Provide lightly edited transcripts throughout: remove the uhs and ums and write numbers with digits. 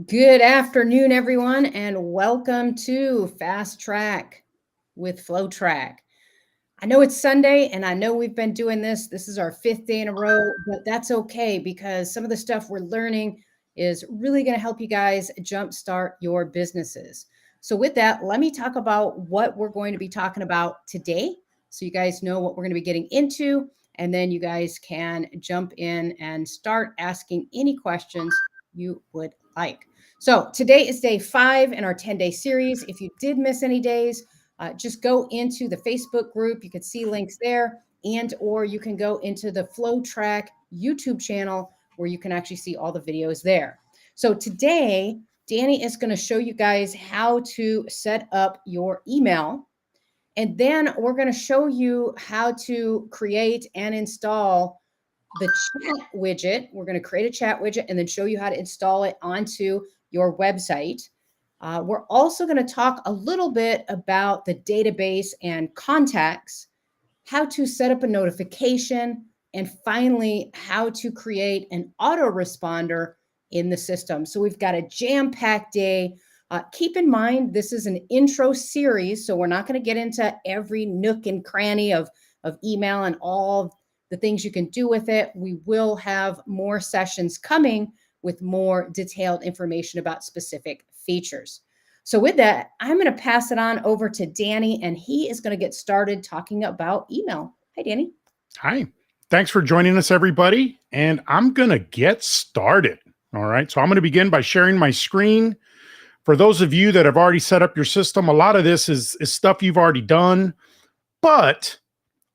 Good afternoon, everyone, and welcome to Fast Track with FlowTrack. I know it's Sunday, and I know we've been doing this. This is our fifth day in a row, but that's okay because some of the stuff we're learning is really going to help you guys jumpstart your businesses. So, with that, let me talk about what we're going to be talking about today so you guys know what we're going to be getting into, and then you guys can jump in and start asking any questions you would like. So, today is day 5 in our 10-day series. If you did miss any days, just go into the Facebook group. You can see links there, and or you can go into the FlowTrack YouTube channel where you can actually see all the videos there. So today, Danny is going to show you guys how to set up your email. And then we're going to show you how to create and install the chat widget. We're going to create a chat widget and then show you how to install it onto your website. We're also going to talk a little bit about the database and contacts, how to set up a notification, and finally, how to create an autoresponder in the system. So we've got a jam-packed day. Keep in mind, this is an intro series, so we're not going to get into every nook and cranny of email and all the things you can do with it. We will have more sessions coming with more detailed information about specific features. So with that, I'm going to pass it on over to Danny, and he is going to get started talking about email. Hi, Danny. Hi. Thanks for joining us, everybody. And I'm going to get started. All right. So I'm going to begin by sharing my screen. For those of you that have already set up your system, a lot of this is stuff you've already done, but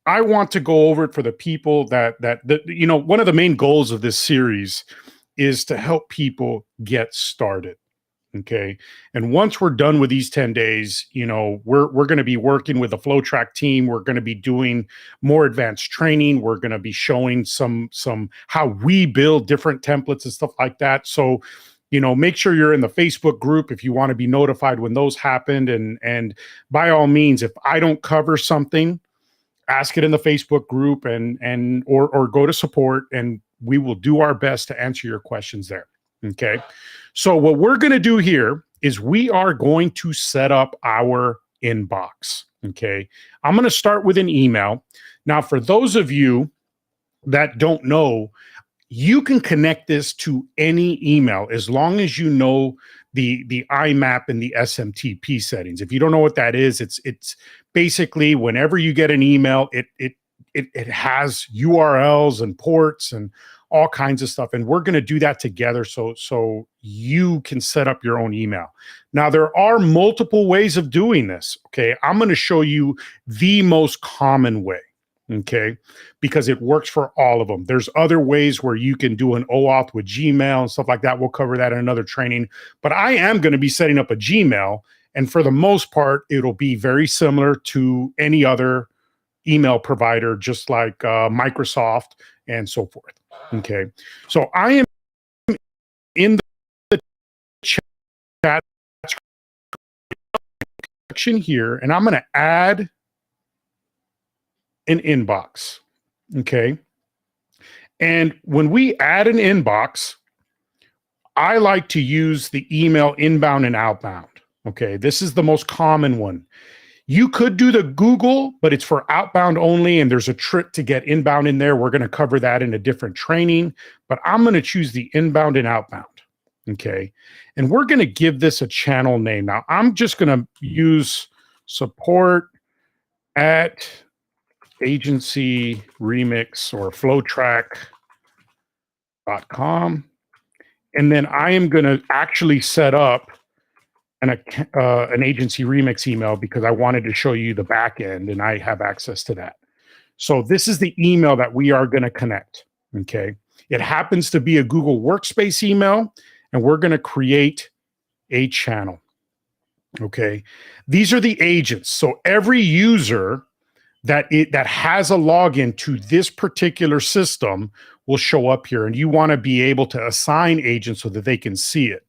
I want to go over it for the people that one of the main goals of this series is to help people get started. Okay. And once we're done with these 10 days, we're going to be working with the FlowTrack team. We're going to be doing more advanced training. We're going to be showing some how we build different templates and stuff like that. So, make sure you're in the Facebook group if you want to be notified when those happened. And by all means, if I don't cover something, ask it in the Facebook group or go to support, and we will do our best to answer your questions there. Okay. So what we're going to do here is we are going to set up our inbox. Okay. I'm going to start with an email. Now, for those of you that don't know, you can connect this to any email as long as you know the IMAP and the SMTP settings. If you don't know what that is, it's basically whenever you get an email, it has URLs and ports and all kinds of stuff. And we're going to do that together so you can set up your own email. Now, there are multiple ways of doing this. Okay. I'm going to show you the most common way. Okay. Because it works for all of them. There's other ways where you can do an OAuth with Gmail and stuff like that. We'll cover that in another training, but I am going to be setting up a Gmail. And for the most part, it'll be very similar to any other email provider, just like Microsoft and so forth. Okay. So I am in the chat section here, and I'm going to add an inbox. Okay. And when we add an inbox, I like to use the email inbound and outbound. Okay. This is the most common one. You could do the Google, but it's for outbound only, and there's a trick to get inbound in there. We're going to cover that in a different training, but I'm going to choose the inbound and outbound. Okay. And we're going to give this a channel name. Now, I'm just going to use support at agency remix or flowtrack.com. And then I am going to actually set up an agency remix email because I wanted to show you the back end and I have access to that. So this is the email that we are going to connect. Okay. It happens to be a Google Workspace email, and we're going to create a channel. Okay. These are the agents. So every user that has a login to this particular system will show up here, and you want to be able to assign agents so that they can see it.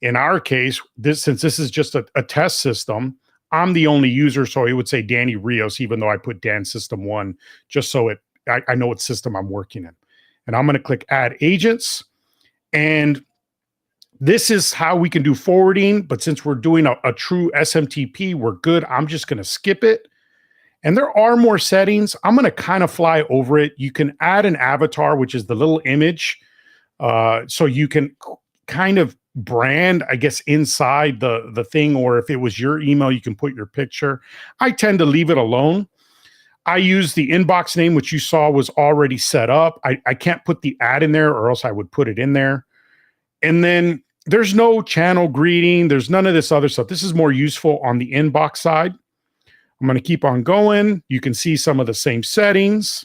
In our case, since this is just a test system, I'm the only user, so it would say Danny Rios, even though I put Dan System 1, just so I know what system I'm working in. And I'm going to click Add Agents. And This is how we can do forwarding, but since we're doing a true SMTP, we're good. I'm just going to skip it. And there are more settings. I'm going to kind of fly over it. You can add an avatar, which is the little image. So you can kind of brand, I guess, inside the thing, or if it was your email, you can put your picture. I tend to leave it alone. I use the inbox name, which you saw was already set up. I can't put the ad in there or else I would put it in there. And then there's no channel greeting. There's none of this other stuff. This is more useful on the inbox side. I'm going to keep on going. You can see some of the same settings.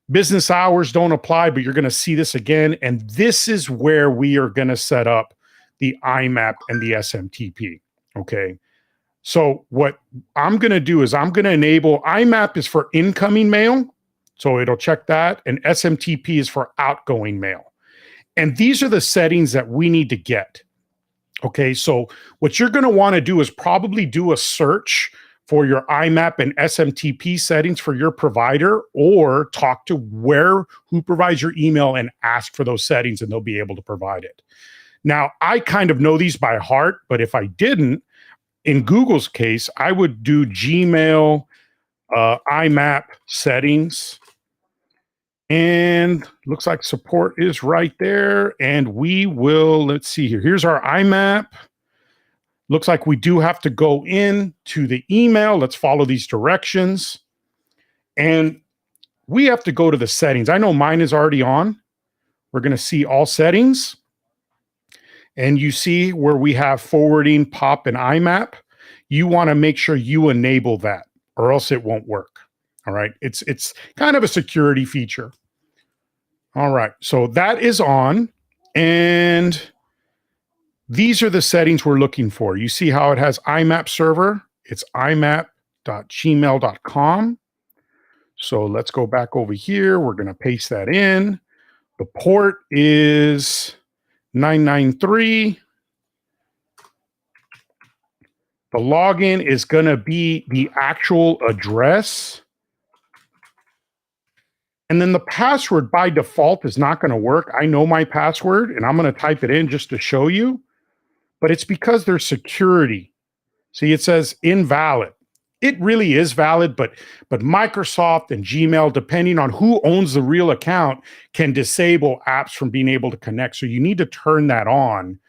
Business hours don't apply, but you're going to see this again. And this is where we are going to set up the IMAP and the SMTP. Okay. So what I'm going to do is I'm going to enable IMAP is for incoming mail. So it'll check that. And SMTP is for outgoing mail. And these are the settings that we need to get. Okay. So what you're going to want to do is probably do a search for your IMAP and SMTP settings for your provider, or talk to who provides your email and ask for those settings and they'll be able to provide it. Now, I kind of know these by heart, but if I didn't, in Google's case, I would do Gmail IMAP settings. And looks like support is right there. And we will, let's see here. Here's our IMAP. Looks like we do have to go in to the email. Let's follow these directions. And we have to go to the settings. I know mine is already on. We're going to see all settings. And you see where we have forwarding, POP, and IMAP. You want to make sure you enable that or else it won't work. All right. It's kind of a security feature. All right. So that is on. And these are the settings we're looking for. You see how it has IMAP server? It's imap.gmail.com. So let's go back over here. We're going to paste that in. The port is 993. The login is going to be the actual address. And then the password by default is not going to work. I know my password and I'm going to type it in just to show you, but it's because there's security. See, it says invalid. It really is valid, but Microsoft and Gmail, depending on who owns the real account, can disable apps from being able to connect. So you need to turn that on.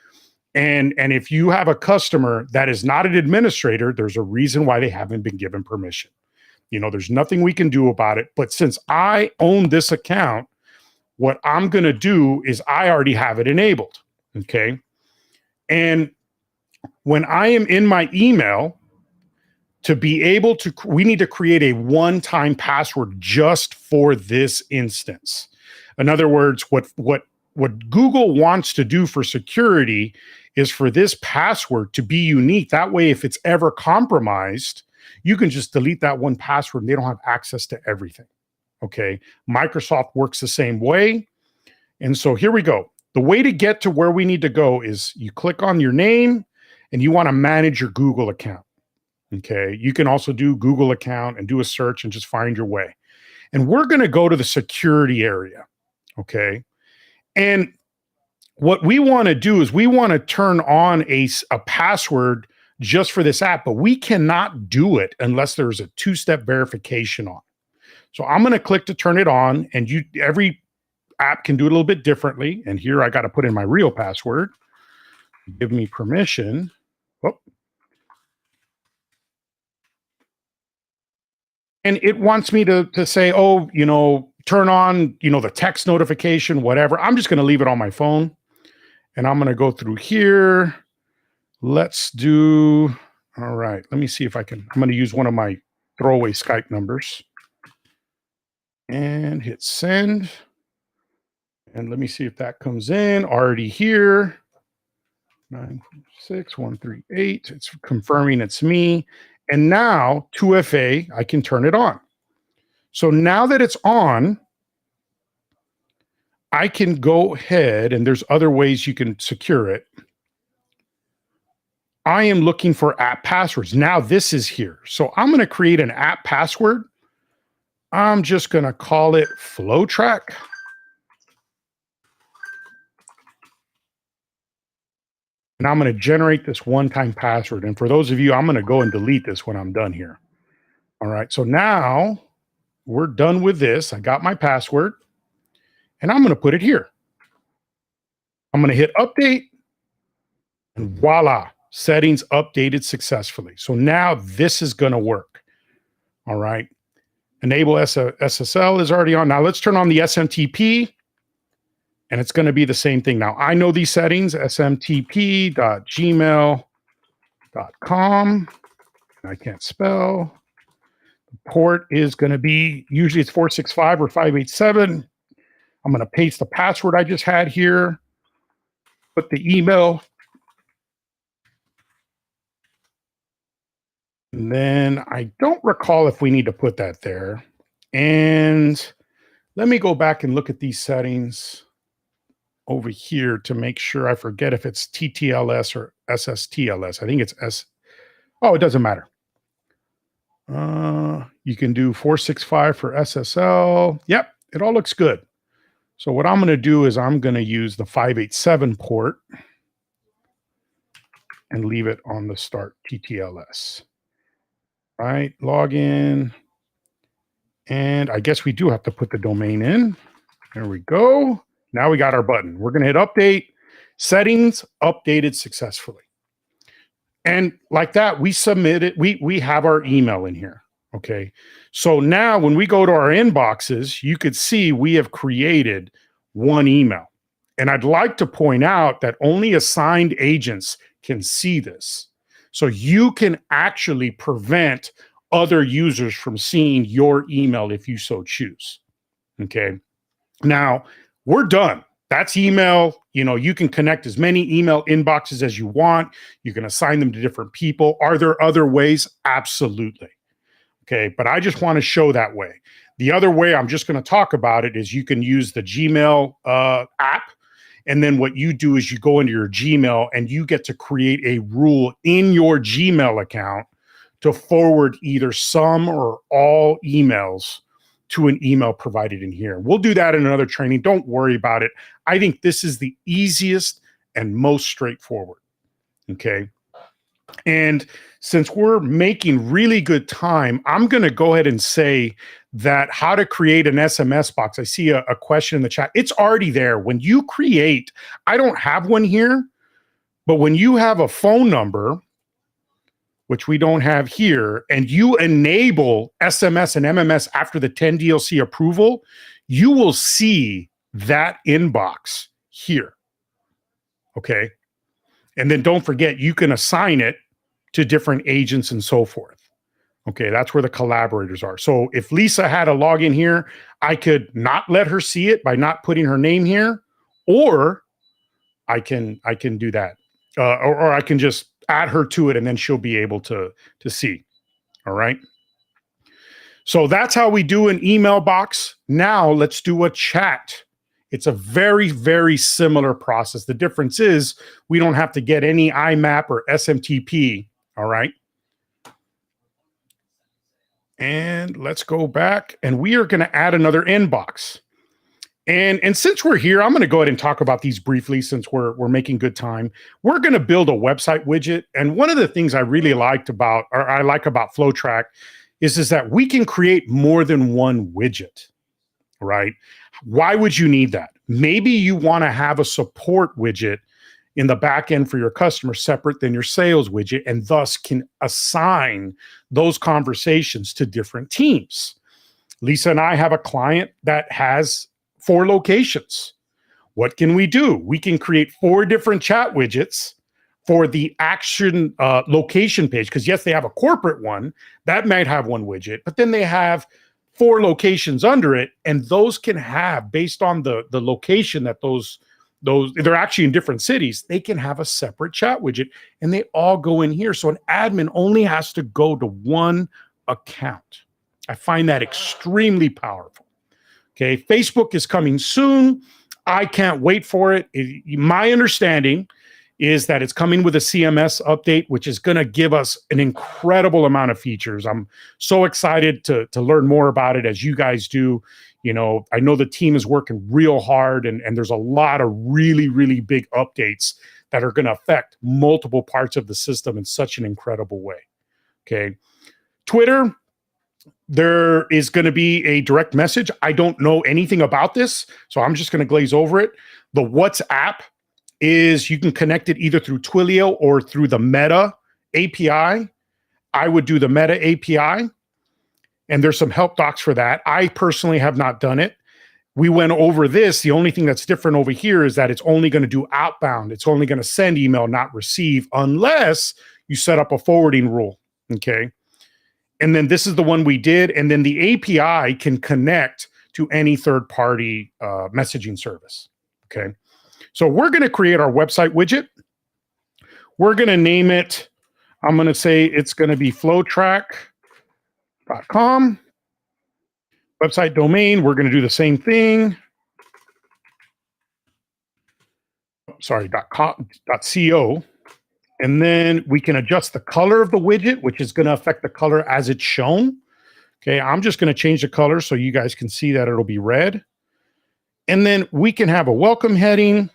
And if you have a customer that is not an administrator, there's a reason why they haven't been given permission. You know, there's nothing we can do about it. But since I own this account, what I'm going to do is I already have it enabled. Okay. And when I am in my email, to be able to, we need to create a one-time password just for this instance. In other words, what Google wants to do for security is for this password to be unique. That way, if it's ever compromised, you can just delete that one password and they don't have access to everything. Okay. Microsoft works the same way. And so here we go. The way to get to where we need to go is you click on your name and you want to manage your Google account. Okay. You can also do Google account and do a search and just find your way. And we're going to go to the security area. Okay. And what we want to do is we want to turn on a password just for this app, but we cannot do it unless there's a two-step verification on. So I'm going to click to turn it on, and every app can do it a little bit differently. And here I got to put in my real password. Give me permission. Oh. And it wants me to say, oh, you know, turn on, you know, the text notification, whatever. I'm just going to leave it on my phone. And I'm going to go through here. Let's do, all right. Let me see if I can, I'm going to use one of my throwaway Skype numbers. And hit send. And let me see if that comes in. Already here. 96138. It's confirming it's me. And now 2FA, I can turn it on. So now that it's on, I can go ahead, and there's other ways you can secure it. I am looking for app passwords. Now this is here. So I'm going to create an app password. I'm just going to call it FlowTrack. And I'm going to generate this one-time password. And for those of you, I'm going to go and delete this when I'm done here. All right. So now we're done with this. I got my password and I'm going to put it here. I'm going to hit update and voila, settings updated successfully. So now this is going to work. All right. Enable SSL is already on. Now let's turn on the SMTP and it's going to be the same thing. Now I know these settings, smtp.gmail.com. I can't spell. The port is going to be, usually it's 465 or 587. I'm going to paste the password I just had here, put the email, and then I don't recall if we need to put that there. And let me go back and look at these settings over here to make sure I forget if it's TTLS or SSTLS. I think it's S. Oh, it doesn't matter. You can do 465 for SSL. Yep, it all looks good. So what I'm going to do is I'm going to use the 587 port and leave it on the start TTLS. All right, login. And I guess we do have to put the domain in. There we go. Now we got our button. We're going to hit update. Settings updated successfully. And like that, we submit it. We have our email in here. Okay. So now when we go to our inboxes, you could see we have created one email. And I'd like to point out that only assigned agents can see this. So you can actually prevent other users from seeing your email if you so choose. Okay. Now we're done. That's email. You know, you can connect as many email inboxes as you want. You can assign them to different people. Are there other ways? Absolutely. Okay. But I just want to show that way. The other way I'm just going to talk about it is you can use the Gmail app. And then what you do is you go into your Gmail and you get to create a rule in your Gmail account to forward either some or all emails to an email provided in here. We'll do that in another training. Don't worry about it. I think this is the easiest and most straightforward. Okay. And since we're making really good time, I'm going to go ahead and say that how to create an SMS box. I see a question in the chat. It's already there. When you create, I don't have one here, but when you have a phone number, which we don't have here, and you enable SMS and MMS after the 10 DLC approval, you will see that inbox here. Okay. And then don't forget, you can assign it to different agents and so forth. Okay, that's where the collaborators are. So if Lisa had a login here, I could not let her see it by not putting her name here, or I can do that. Or I can just add her to it and then she'll be able to see. All right. So that's how we do an email box. Now let's do a chat. It's a very, very similar process. The difference is we don't have to get any IMAP or SMTP. All right. And let's go back and we are going to add another inbox. And since we're here, I'm going to go ahead and talk about these briefly since we're making good time. We're going to build a website widget. And one of the things I really liked about, or I like about FlowTrack is that we can create more than one widget, right? Why would you need that? Maybe you want to have a support widget in the back end for your customer separate than your sales widget, and thus can assign those conversations to different teams. Lisa and I have a client that has 4 locations. What can we do? We can create 4 different chat widgets for the action location page. Because yes, they have a corporate one that might have one widget, but then they have 4 locations under it, and those can have, based on the location that those they're actually in different cities, they can have a separate chat widget, and they all go in here. So an admin only has to go to one account. I find that extremely powerful. Okay, Facebook is coming soon. I can't wait for it. My understanding is that it's coming with a CMS update, which is going to give us an incredible amount of features. I'm so excited to learn more about it as you guys do. You know, I know the team is working real hard, and there's a lot of really, really big updates that are going to affect multiple parts of the system in such an incredible way. Okay. Twitter, there is going to be a direct message. I don't know anything about this, so I'm just going to glaze over it. The WhatsApp is you can connect it either through Twilio or through the Meta API. I would do the Meta API, and there's some help docs for that. I personally have not done it. We went over this. The only thing that's different over here is that it's only going to do outbound. It's only going to send email, not receive, unless you set up a forwarding rule. Okay. And then this is the one we did. And then the API can connect to any third-party messaging service. Okay. So we're going to create our website widget. We're going to name it, I'm going to say it's going to be flowtrack.com. Website domain, we're going to do the same thing. Sorry, .co. And then we can adjust the color of the widget, which is going to affect the color as it's shown. Okay, I'm just going to change the color so you guys can see that it'll be red. And then we can have a welcome heading.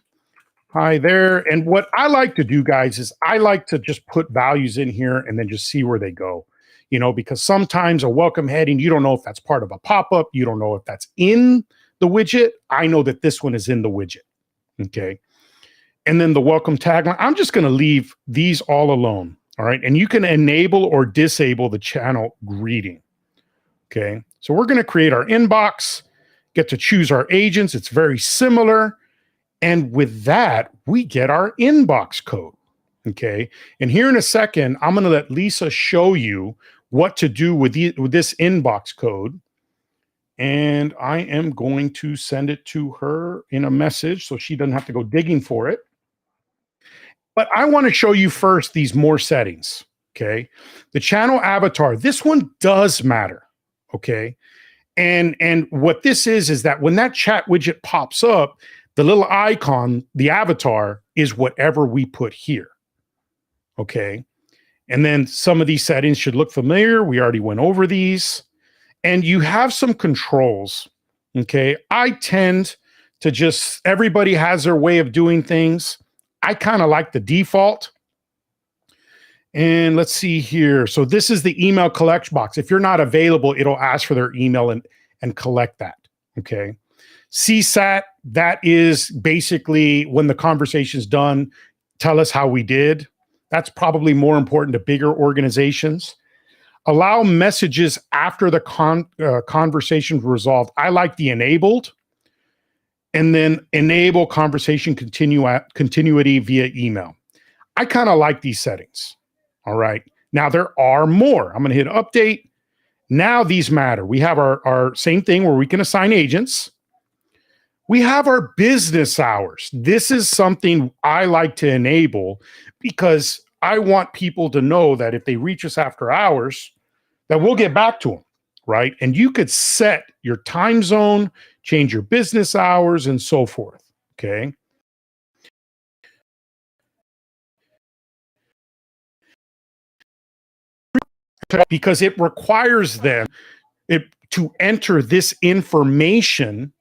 Hi there. And what I like to do, guys, is I like to just put values in here and then just see where they go. You know, because sometimes a welcome heading, you don't know if that's part of a pop-up. You don't know if that's in the widget. I know that this one is in the widget. Okay. And then the welcome tagline, I'm just going to leave these all alone. All right. And you can enable or disable the channel greeting. Okay. So we're going to create our inbox, get to choose our agents. It's very similar. And with that, we get our inbox code. Okay. And here in a second, I'm going to let Lisa show you what to do with this inbox code. And I am going to send it to her in a message so she doesn't have to go digging for it. But I want to show you first these more settings. Okay. The channel avatar, this one does matter. Okay. And what this is that when that chat widget pops up, the little icon, the avatar, is whatever we put here. Okay. And then some of these settings should look familiar. We already went over these. And you have some controls. Okay. I tend to just, everybody has their way of doing things. I kind of like the default. And let's see here. So this is the email collect box. If you're not available, it'll ask for their email and collect that. Okay. CSAT, that is basically when the conversation's done, tell us how we did. That's probably more important to bigger organizations. Allow messages after the conversation resolved. I like the enabled. And then enable conversation continuity via email. I kind of like these settings. All right. Now there are more. I'm going to hit update. Now these matter. We have our same thing where we can assign agents. We have our business hours. This is something I like to enable because I want people to know that if they reach us after hours, that we'll get back to them, right? And you could set your time zone, change your business hours, and so forth, okay? Because it requires them to enter this information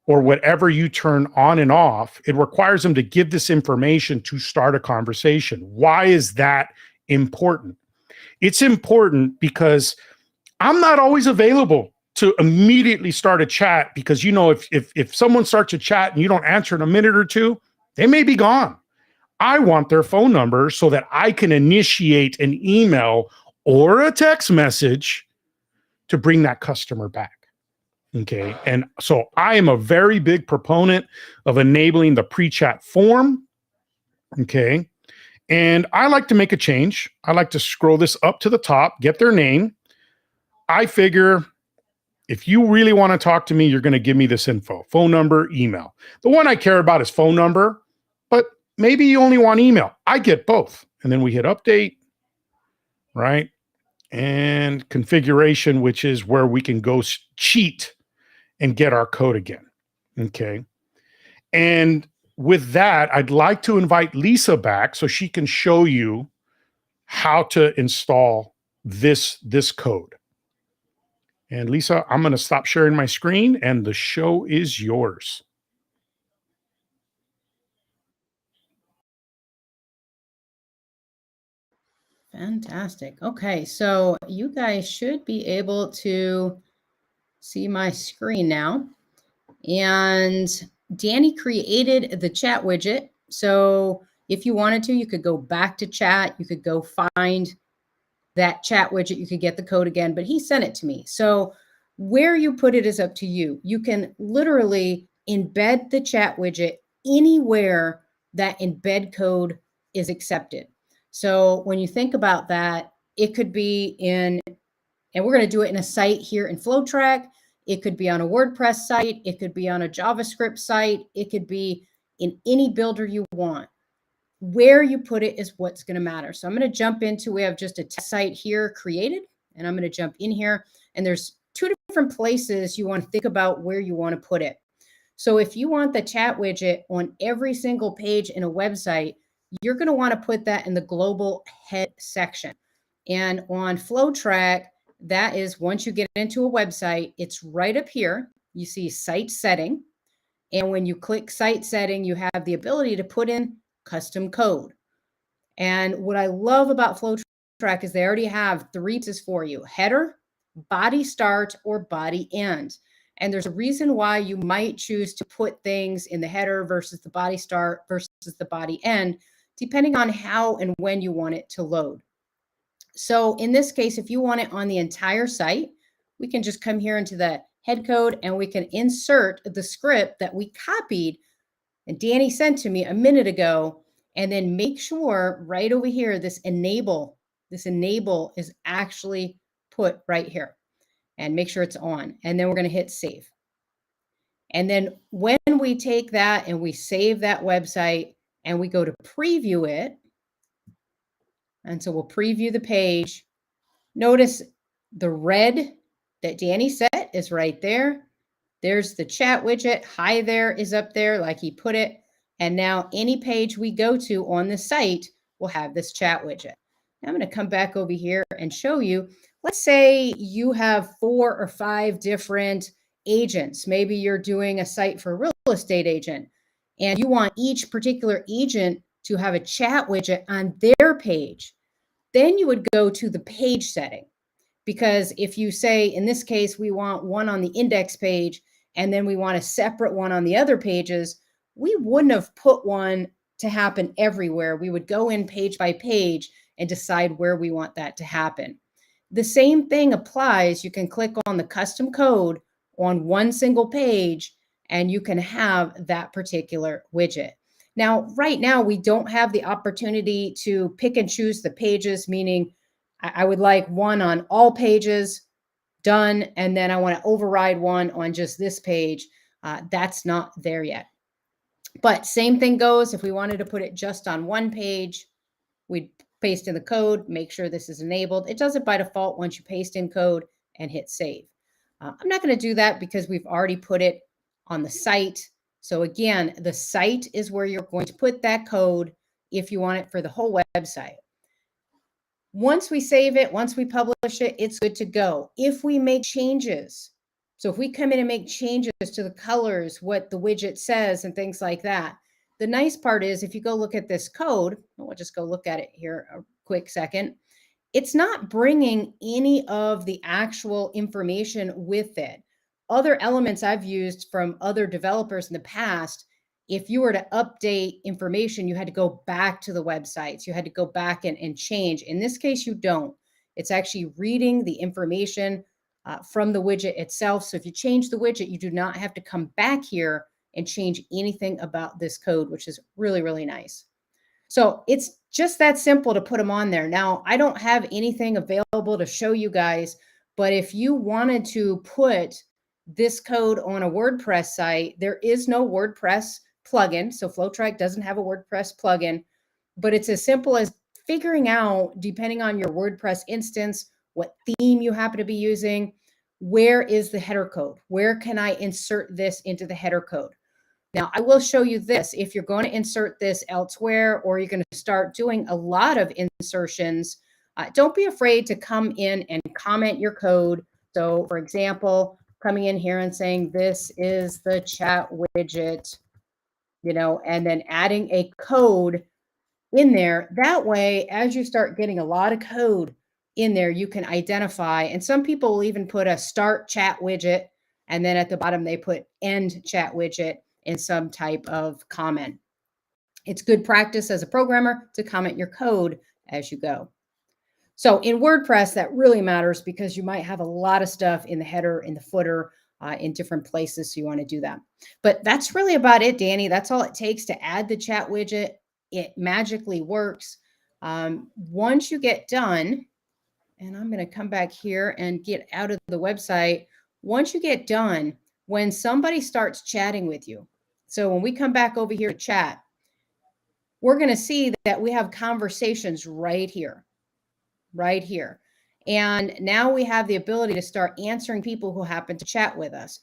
or whatever you turn on and off, it requires them to give this information to start a conversation. Why is that important? It's important because I'm not always available to immediately start a chat because, you know, if someone starts a chat and you don't answer in a minute or two, they may be gone. I want their phone number so that I can initiate an email or a text message to bring that customer back. Okay. And so I am a very big proponent of enabling the pre-chat form. Okay. And I like to make a change. I like to scroll this up to the top, get their name. I figure if you really want to talk to me, you're going to give me this info, phone number, email. The one I care about is phone number, but maybe you only want email. I get both. And then we hit update, right? And configuration, which is where we can go cheat and get our code again. Okay. And with that, I'd like to invite Lisa back so she can show you how to install this code. And Lisa, I'm going to stop sharing my screen and the show is yours. Fantastic. Okay, so you guys should be able to see my screen now. And Danny created the chat widget. So if you wanted to, you could go back to chat. You could go find that chat widget. You could get the code again, but he sent it to me. So where you put it is up to you. You can literally embed the chat widget anywhere that embed code is accepted. So when you think about that, it could be in, and we're going to do it in a site here in FlowTrack. It could be on a WordPress site. It could be on a JavaScript site. It could be in any builder you want. Where you put it is what's going to matter. So I'm going to jump into, we have just a test site here created, and I'm going to jump in here. And there's two different places you want to think about where you want to put it. So if you want the chat widget on every single page in a website, you're going to want to put that in the global head section. And on FlowTrack, that is once you get into a website, it's right up here. You see site setting. And when you click site setting, you have the ability to put in custom code. And what I love about FlowTrack is they already have three pieces for you: header, body start, or body end. And there's a reason why you might choose to put things in the header versus the body start versus the body end, depending on how and when you want it to load. So in this case, if you want it on the entire site, we can just come here into the head code and we can insert the script that we copied and Danny sent to me a minute ago, and then make sure right over here, this enable is actually put right here, and make sure it's on. And then we're going to hit save. And then when we take that and we save that website and we go to preview it, and so we'll preview the page, notice the red that Danny set is right there. There's the chat widget. Hi there is up there like he put it. And now any page we go to on the site will have this chat widget. Now I'm going to come back over here and show you. Let's say you have 4 or 5 different agents. Maybe you're doing a site for a real estate agent and you want each particular agent to have a chat widget on their page. Then you would go to the page setting. Because if you say, in this case, we want one on the index page, and then we want a separate one on the other pages, we wouldn't have put one to happen everywhere. We would go in page by page and decide where we want that to happen. The same thing applies. You can click on the custom code on one single page, and you can have that particular widget. Now, right now, we don't have the opportunity to pick and choose the pages, meaning I would like one on all pages, done, and then I want to override one on just this page. That's not there yet. But same thing goes if we wanted to put it just on one page, we'd paste in the code, make sure this is enabled. It does it by default once you paste in code and hit save. I'm not going to do that because we've already put it on the site. So again, the site is where you're going to put that code if you want it for the whole website. Once we save it, once we publish it, it's good to go. If we make changes, so if we come in and make changes to the colors, what the widget says and things like that, the nice part is if you go look at this code, we'll just go look at it here a quick second, it's not bringing any of the actual information with it. Other elements I've used from other developers in the past, if you were to update information, you had to go back to the websites. You had to go back and change. In this case, you don't. It's actually reading the information from the widget itself. So if you change the widget, you do not have to come back here and change anything about this code, which is really, really nice. So it's just that simple to put them on there. Now, I don't have anything available to show you guys, but if you wanted to put this code on a WordPress site, there is no WordPress plugin. So FlowTrack doesn't have a WordPress plugin, but it's as simple as figuring out, depending on your WordPress instance, what theme you happen to be using, where is the header code? Where can I insert this into the header code? Now, I will show you this. If you're going to insert this elsewhere, or you're going to start doing a lot of insertions, don't be afraid to come in and comment your code. So, for example, coming in here and saying, this is the chat widget, and then adding a code in there. That way, as you start getting a lot of code in there, you can identify, and some people will even put a start chat widget, and then at the bottom, they put end chat widget in some type of comment. It's good practice as a programmer to comment your code as you go. So in WordPress, that really matters because you might have a lot of stuff in the header, in the footer, in different places. So you want to do that. But that's really about it, Danny. That's all it takes to add the chat widget. It magically works. Once you get done, and I'm going to come back here and get out of the website. Once you get done, when somebody starts chatting with you, so when we come back over here to chat, we're going to see that we have conversations right here. And now we have the ability to start answering people who happen to chat with us.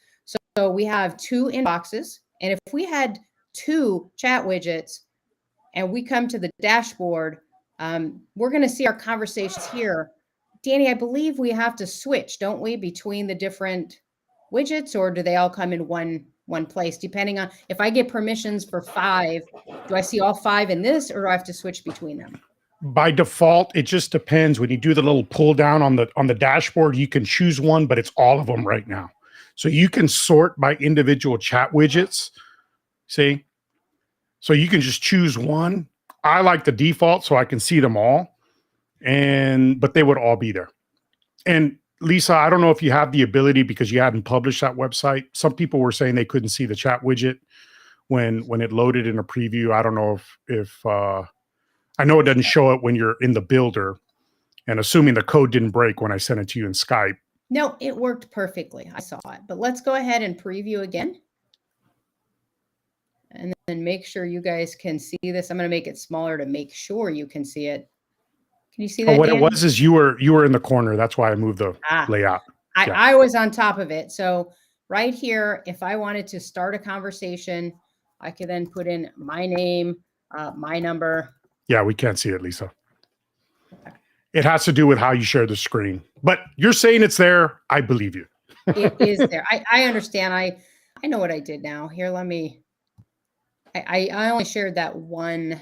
So we have 2 inboxes. And if we had 2 chat widgets and we come to the dashboard, we're going to see our conversations here. Danny, I believe we have to switch, don't we, between the different widgets, or do they all come in one place? Depending on if I get permissions for 5, do I see all 5 in this, or do I have to switch between them? By default, it just depends. When you do the little pull down on the dashboard, you can choose one, but it's all of them right now. So you can sort by individual chat widgets. See? So you can just choose one. I like the default so I can see them all. But they would all be there. And Lisa, I don't know if you have the ability because you hadn't published that website. Some people were saying they couldn't see the chat widget when it loaded in a preview. I don't know if I know it doesn't show it when you're in the builder, and assuming the code didn't break when I sent it to you in Skype. No, it worked perfectly. I saw it. But let's go ahead and preview again. And then make sure you guys can see this. I'm going to make it smaller to make sure you can see it. Can you see that? What Danny? it was is you were in the corner. That's why I moved the layout. I was on top of it. So right here, if I wanted to start a conversation, I could then put in my name, my number. Yeah, we can't see it, Lisa. Okay. It has to do with how you share the screen. But you're saying it's there. I believe you. It is there. I understand. I know what I did now. Here, let me. I only shared that one.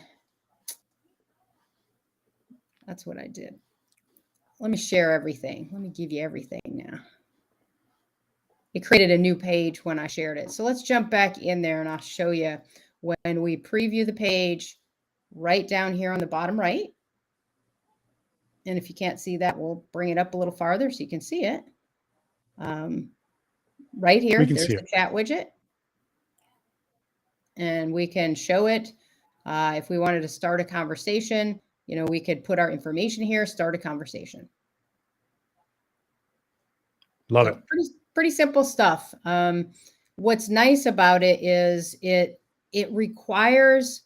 That's what I did. Let me share everything. Let me give you everything now. It created a new page when I shared it. So let's jump back in there and I'll show you when we preview the page right down here on the bottom right. And if you can't see that, we'll bring it up a little farther so you can see it. Right here, there's the chat widget. And we can show it. If we wanted to start a conversation, we could put our information here, start a conversation. Love it. Pretty simple stuff. What's nice about it is it requires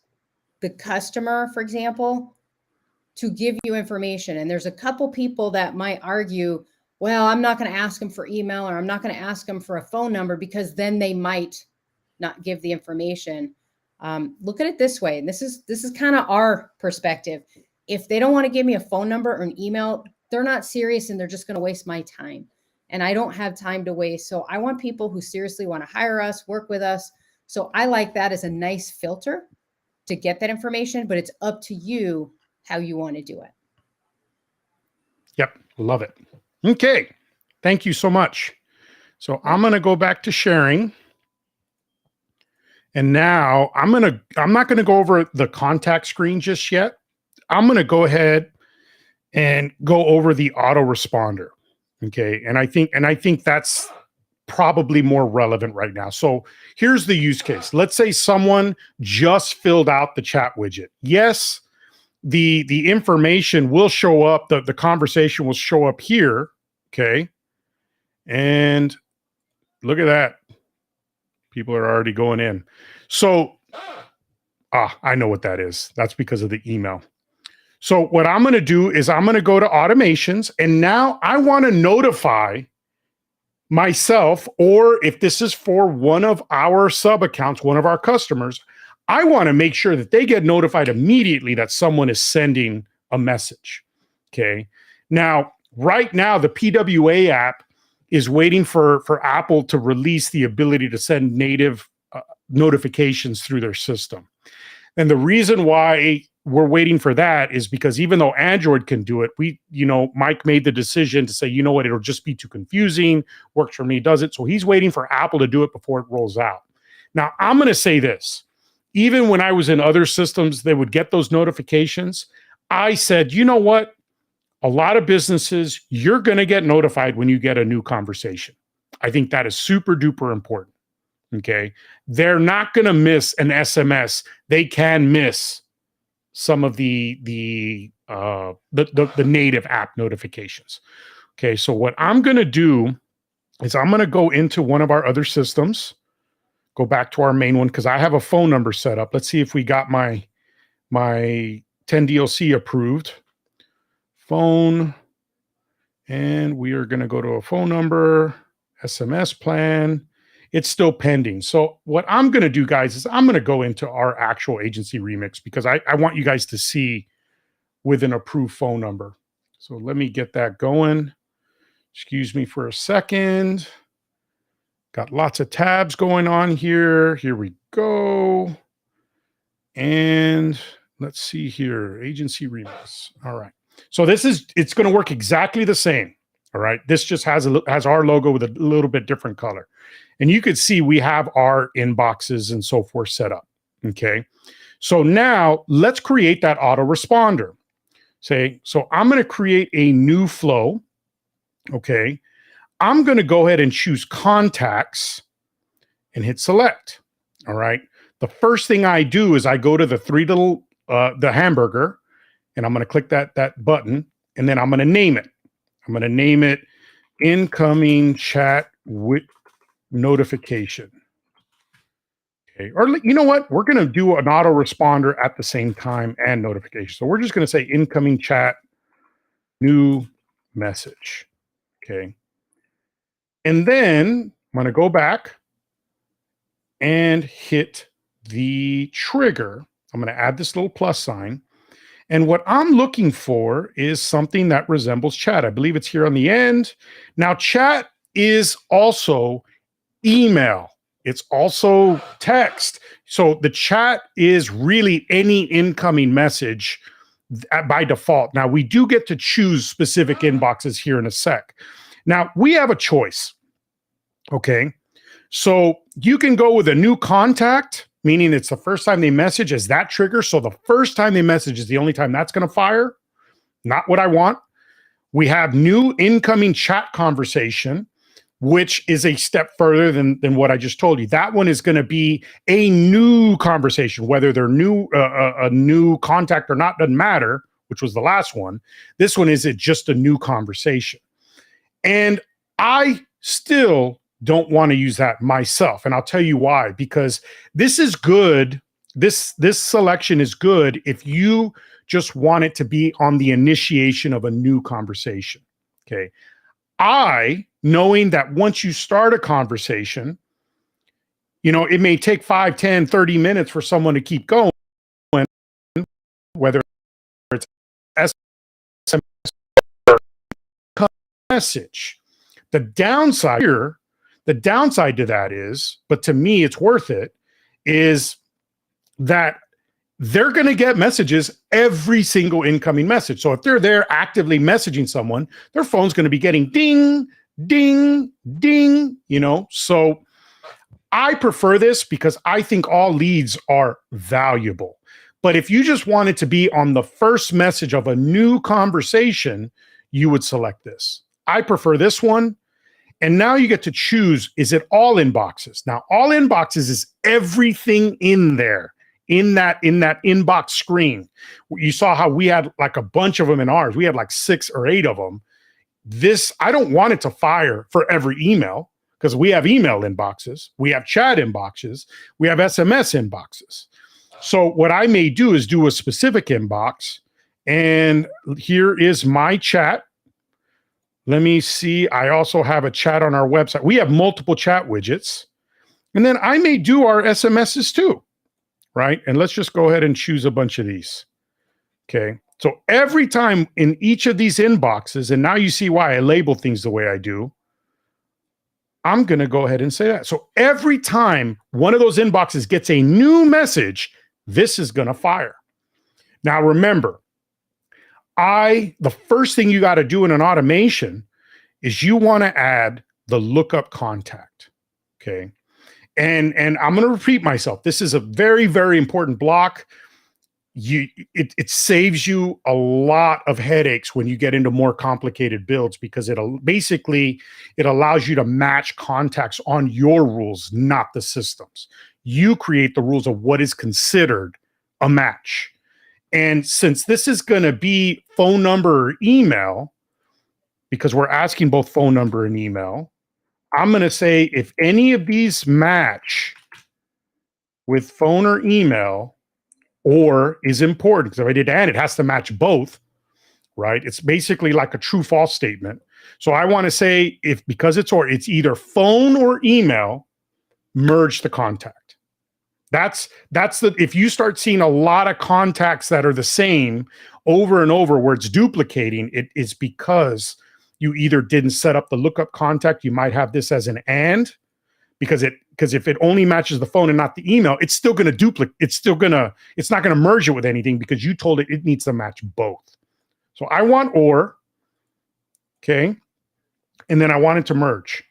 the customer, for example, to give you information. And there's a couple people that might argue, well, I'm not going to ask them for email, or I'm not going to ask them for a phone number because then they might not give the information. Look at it this way. And this is kind of our perspective. If they don't want to give me a phone number or an email, they're not serious and they're just going to waste my time. And I don't have time to waste. So I want people who seriously want to hire us, work with us. So I like that as a nice filter to get that information, but it's up to you how you want to do it. Yep. Love it. Okay. Thank you so much. So I'm going to go back to sharing. And now I'm not going to go over the contact screen just yet. I'm going to go ahead and go over the autoresponder. Okay. And I think that's probably more relevant right now. So here's the use case. Let's say someone just filled out the chat widget. Yes, the information will show up, the conversation will show up here. Okay. And look at that. People are already going in. So, I know what that is. That's because of the email. So what I'm going to do is I'm going to go to automations, and now I want to notify myself, or if this is for one of our sub accounts, one of our customers, I want to make sure that they get notified immediately that someone is sending a message. Okay. Now, right now, the PWA app is waiting for Apple to release the ability to send native notifications through their system. And the reason why we're waiting for that is because even though Android can do it, Mike made the decision to say, you know what, it'll just be too confusing. Works for me, does it. So he's waiting for Apple to do it before it rolls out. Now, I'm going to say this. Even when I was in other systems, they would get those notifications. I said, you know what? A lot of businesses, you're going to get notified when you get a new conversation. I think that is super duper important. Okay. They're not going to miss an SMS. They can miss some of the native app notifications. Okay. So what I'm going to do is I'm going to go into one of our other systems, go back to our main one, because I have a phone number set up. Let's see if we got my 10DLC approved. Phone, and we are going to go to a phone number, SMS plan. It's still pending. So what I'm going to do, guys, is I'm going to go into our actual agency remix because I want you guys to see with an approved phone number. So let me get that going. Excuse me for a second. Got lots of tabs going on here. Here we go. And let's see here. Agency remix. All right. So it's going to work exactly the same. All right. This just has our logo with a little bit different color. And you could see we have our inboxes and so forth set up. Okay. So now let's create that autoresponder. So I'm going to create a new flow. Okay. I'm going to go ahead and choose contacts and hit select. All right. The first thing I do is I go to the the hamburger, and I'm going to click that button, and then I'm going to name it. I'm going to name it incoming chat with notification. Okay. Or you know what? We're going to do an autoresponder at the same time and notification. So we're just going to say incoming chat, new message. Okay. And then I'm going to go back and hit the trigger. I'm going to add this little plus sign. And what I'm looking for is something that resembles chat. I believe it's here on the end. Now, chat is also email. It's also text. So the chat is really any incoming message by default. Now, we do get to choose specific inboxes here in a sec. Now, we have a choice, okay? So you can go with a new contact, meaning it's the first time they message as that trigger. So the first time they message is the only time that's going to fire. Not what I want. We have new incoming chat conversation, which is a step further than what I just told you. That one is going to be a new conversation, whether they're a new contact or not, doesn't matter, which was the last one. This one is just a new conversation. And I still don't want to use that myself. And I'll tell you why, because this is good. This selection is good if you just want it to be on the initiation of a new conversation. Okay. Knowing that once you start a conversation, it may take 5, 10, 30 minutes for someone to keep going, whether it's SMS or message. The downside to that is, but to me it's worth it, is that they're going to get messages every single incoming message. So if they're there actively messaging someone, their phone's going to be getting ding, ding, ding, So I prefer this because I think all leads are valuable. But if you just want it to be on the first message of a new conversation, you would select this. I prefer this one. And now you get to choose, is it all inboxes? Now, all inboxes is everything in there, in that inbox screen. You saw how we had like a bunch of them in ours. We had like 6 or 8 of them. I don't want it to fire for every email because we have email inboxes, we have chat inboxes, we have SMS inboxes. So what I may do is do a specific inbox, and here is my chat. Let me see. I also have a chat on our website. We have multiple chat widgets. And then I may do our SMSs too, right? And let's just go ahead and choose a bunch of these. Okay. So every time in each of these inboxes, and now you see why I label things the way I do, I'm going to go ahead and say that. So every time one of those inboxes gets a new message, this is going to fire. Now remember, the first thing you got to do in an automation is you want to add the lookup contact. Okay. And I'm going to repeat myself. This is a very, very important block. It saves you a lot of headaches when you get into more complicated builds, because it allows you to match contacts on your rules, not the system's. You create the rules of what is considered a match. And since this is going to be phone number or email, because we're asking both phone number and email, I'm going to say if any of these match with phone or email, or is important, because if I did and it has to match both, right? It's basically like a true false statement. So I want to say because it's either phone or email, merge the contact. If you start seeing a lot of contacts that are the same over and over where it's duplicating, it is because you either didn't set up the lookup contact. You might have this as an and, because if it only matches the phone and not the email, it's still going to duplicate. It's not going to merge it with anything because you told it needs to match both. So I want or, okay, and then I want it to merge.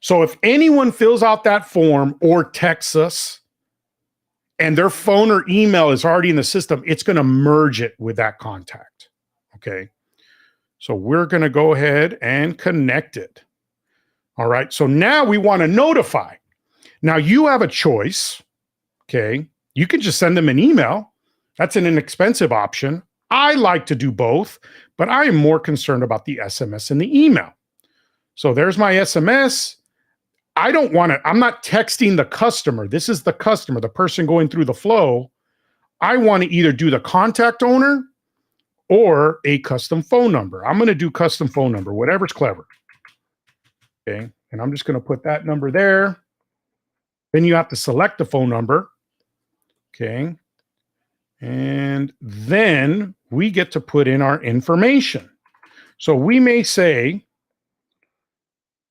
So if anyone fills out that form or texts us and their phone or email is already in the system, it's going to merge it with that contact. Okay. So we're going to go ahead and connect it. All right. So now we want to notify. Now you have a choice. Okay. You can just send them an email. That's an inexpensive option. I like to do both, but I am more concerned about the SMS and the email. So there's my SMS. I'm not texting the customer. This is the customer, the person going through the flow. I want to either do the contact owner or a custom phone number. I'm going to do custom phone number, whatever's clever. Okay. And I'm just going to put that number there. Then you have to select the phone number. Okay. And then we get to put in our information. So we may say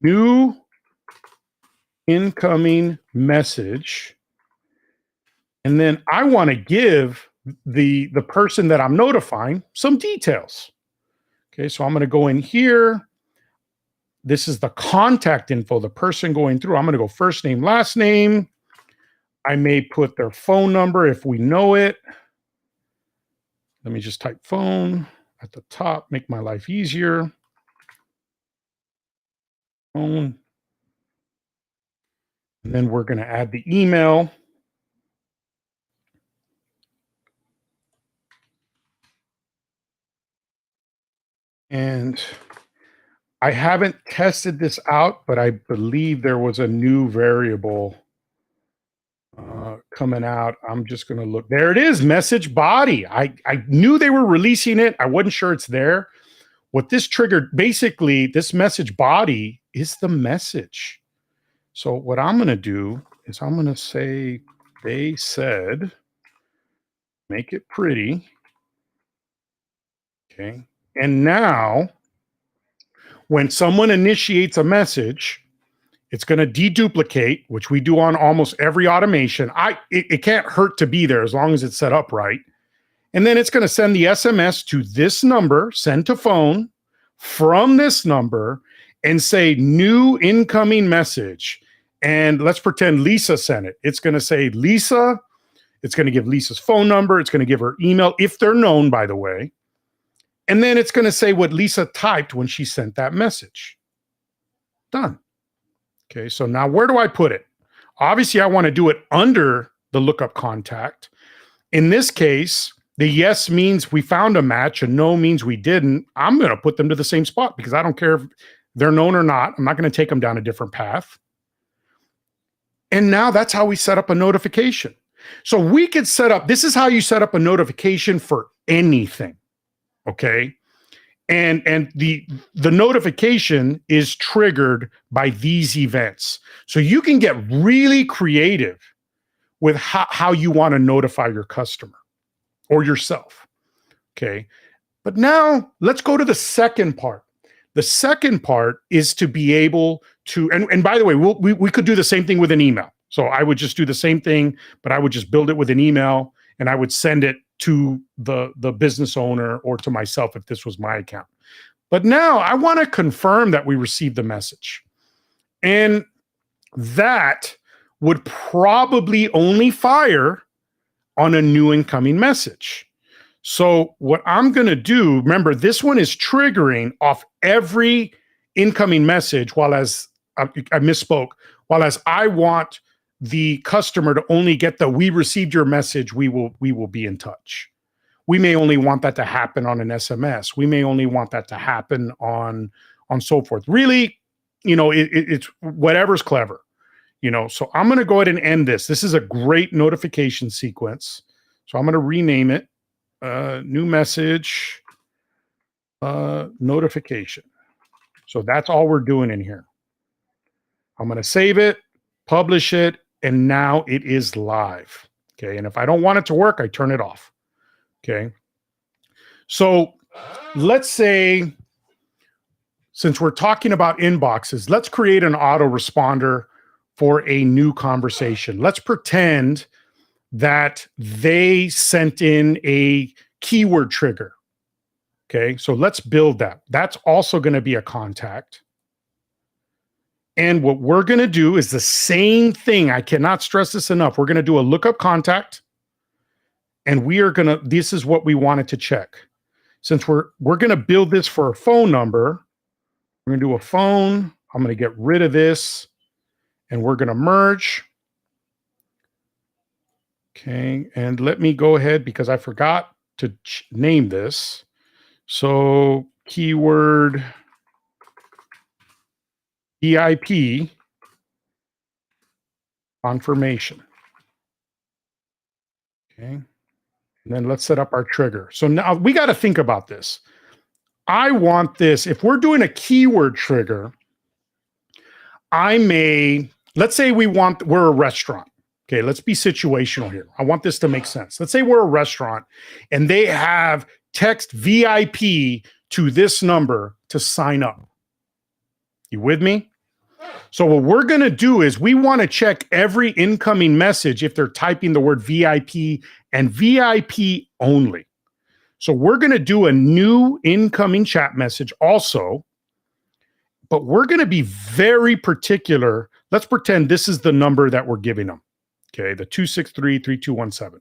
new incoming message. And then I want to give the person that I'm notifying some details. Okay. So I'm going to go in here. This is the contact info, the person going through. I'm going to go first name, last name. I may put their phone number if we know it. Let me just type phone at the top, make my life easier. Phone. And then we're going to add the email. And I haven't tested this out, but I believe there was a new variable coming out. I'm just going to look. There it is, message body. I knew they were releasing it. I wasn't sure it's there. What this triggered, basically, this message body is the message. So what I'm going to do is I'm going to say, they said, make it pretty. Okay. And now, when someone initiates a message, it's going to deduplicate, which we do on almost every automation. It can't hurt to be there as long as it's set up right. And then it's going to send the SMS to this number, send to phone, from this number, and say new incoming message. And let's pretend Lisa sent it. It's going to say Lisa. It's going to give Lisa's phone number. It's going to give her email, if they're known, by the way. And then it's going to say what Lisa typed when she sent that message. Done. Okay, so now where do I put it? Obviously, I want to do it under the lookup contact. In this case, the yes means we found a match and no means we didn't. I'm going to put them to the same spot because I don't care if they're known or not. I'm not going to take them down a different path. And now that's how we set up a notification. So we could set up, this is how you set up a notification for anything. Okay. And the notification is triggered by these events. So you can get really creative with how you want to notify your customer or yourself. Okay. But now let's go to the second part. The second part is to be able to, and by the way, we could do the same thing with an email. So I would just do the same thing, but I would just build it with an email and I would send it to the business owner or to myself if this was my account. But now I want to confirm that we received the message. And that would probably only fire on a new incoming message. So what I'm going to do, remember, this one is triggering off every incoming message, while as I misspoke, while as I want the customer to only get the "we received your message, we will be in touch." We may only want that to happen on an SMS. We may only want that to happen on so forth. Really, it's whatever's clever, So I'm going to go ahead and end this. This is a great notification sequence. So I'm going to rename it new message notification. So that's all we're doing in here. I'm going to save it, publish it, and now it is live. Okay. And if I don't want it to work, I turn it off. Okay. So let's say, since we're talking about inboxes, let's create an autoresponder for a new conversation. Let's pretend that they sent in a keyword trigger. Okay. So let's build that. That's also going to be a contact. And what we're going to do is the same thing. I cannot stress this enough. We're going to do a lookup contact. And this is what we wanted to check. Since we're going to build this for a phone number, we're going to do a phone. I'm going to get rid of this and we're going to merge. Okay. And let me go ahead because I forgot to name this. So keyword VIP confirmation. Okay. And then let's set up our trigger. So now we got to think about this. I want this, if we're doing a keyword trigger, let's say we're a restaurant. Okay, let's be situational here. I want this to make sense. Let's say we're a restaurant and they have text VIP to this number to sign up. You with me? So what we're going to do is we want to check every incoming message if they're typing the word VIP and VIP only. So we're going to do a new incoming chat message also, but we're going to be very particular. Let's pretend this is the number that we're giving them. Okay, the 263-3217.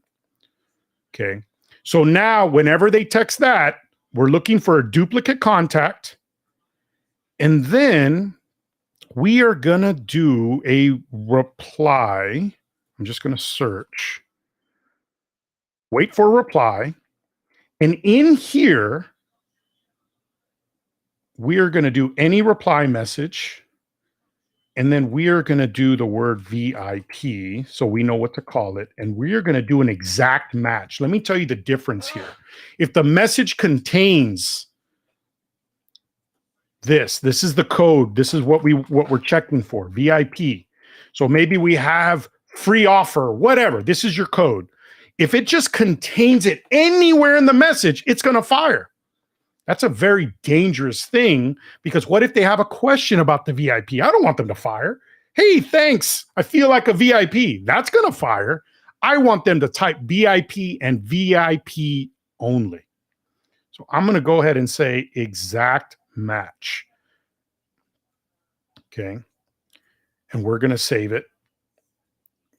Okay, so now whenever they text that, we're looking for a duplicate contact. And then we are going to do a reply. I'm just going to search. Wait for a reply. And in here, we are going to do any reply message. And then we are going to do the word VIP so we know what to call it. And we are going to do an exact match. Let me tell you the difference here. If the message contains this is the code. This is what we're checking for, VIP. So maybe we have free offer, whatever. This is your code. If it just contains it anywhere in the message, it's going to fire. That's a very dangerous thing because what if they have a question about the VIP? I don't want them to fire. Hey, thanks. I feel like a VIP. That's going to fire. I want them to type VIP and VIP only. So I'm going to go ahead and say exact match. Okay. And we're going to save it.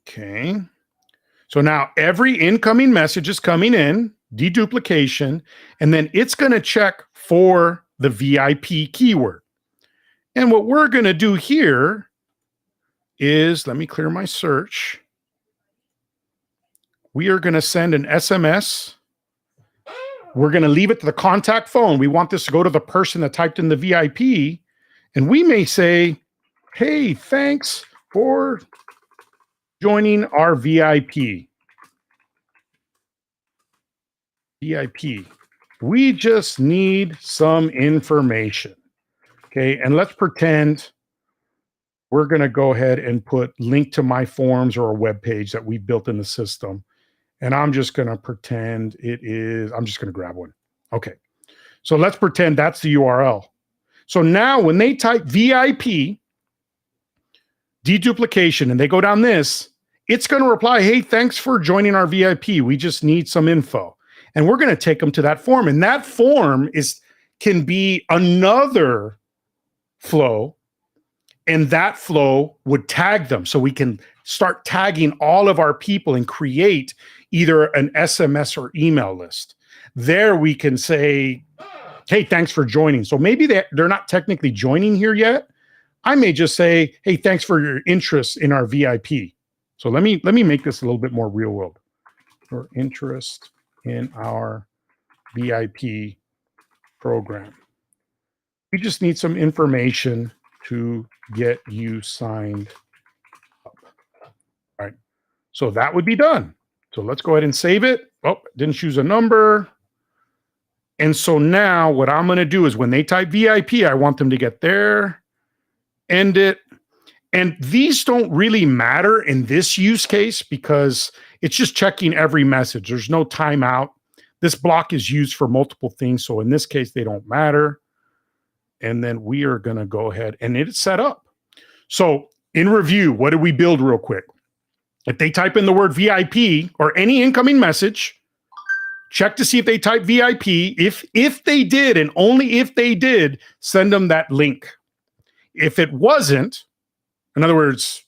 Okay. So now every incoming message is coming in, deduplication, and then it's going to check for the VIP keyword. And what we're going to do here is, let me clear my search. We are going to send an SMS. We're going to leave it to the contact phone. We want this to go to the person that typed in the VIP. And we may say, hey, thanks for joining our VIP. VIP. We just need some information. Okay, and let's pretend we're going to go ahead and put link to my forms or a web page that we built in the system. And I'm just going to pretend I'm just going to grab one. Okay, so let's pretend that's the URL. So now when they type VIP, deduplication, and they go down this, it's going to reply, hey, thanks for joining our VIP. We just need some info. and we're going to take them to that form. And that form can be another flow, and that flow would tag them. So we can start tagging all of our people and create either an SMS or email list. There we can say, hey, thanks for joining. So maybe they're not technically joining here yet. I may just say, hey, thanks for your interest in our VIP. So let me make this a little bit more real world. Your interest in our VIP program. We just need some information to get you signed up. All right. So that would be done. So let's go ahead and save it. Oh, didn't choose a number. And so now what I'm going to do is when they type VIP, I want them to get there, end it. And these don't really matter in this use case because it's just checking every message. There's no timeout. This block is used for multiple things. So in this case, they don't matter. And then we are going to go ahead and it's set up. So in review, what did we build real quick? If they type in the word VIP or any incoming message, check to see if they type VIP. If they did, and only if they did, send them that link. If it wasn't, in other words,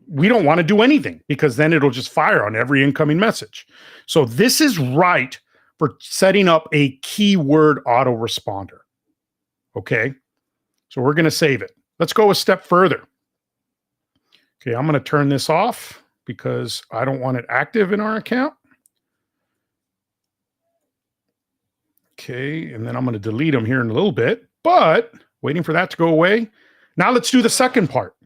we don't want to do anything because then it'll just fire on every incoming message. So this is right for setting up a keyword autoresponder. Okay, so we're going to save it. Let's go a step further. Okay, I'm going to turn this off because I don't want it active in our account. Okay, and then I'm going to delete them here in a little bit, but waiting for that to go away. Now let's do the second part.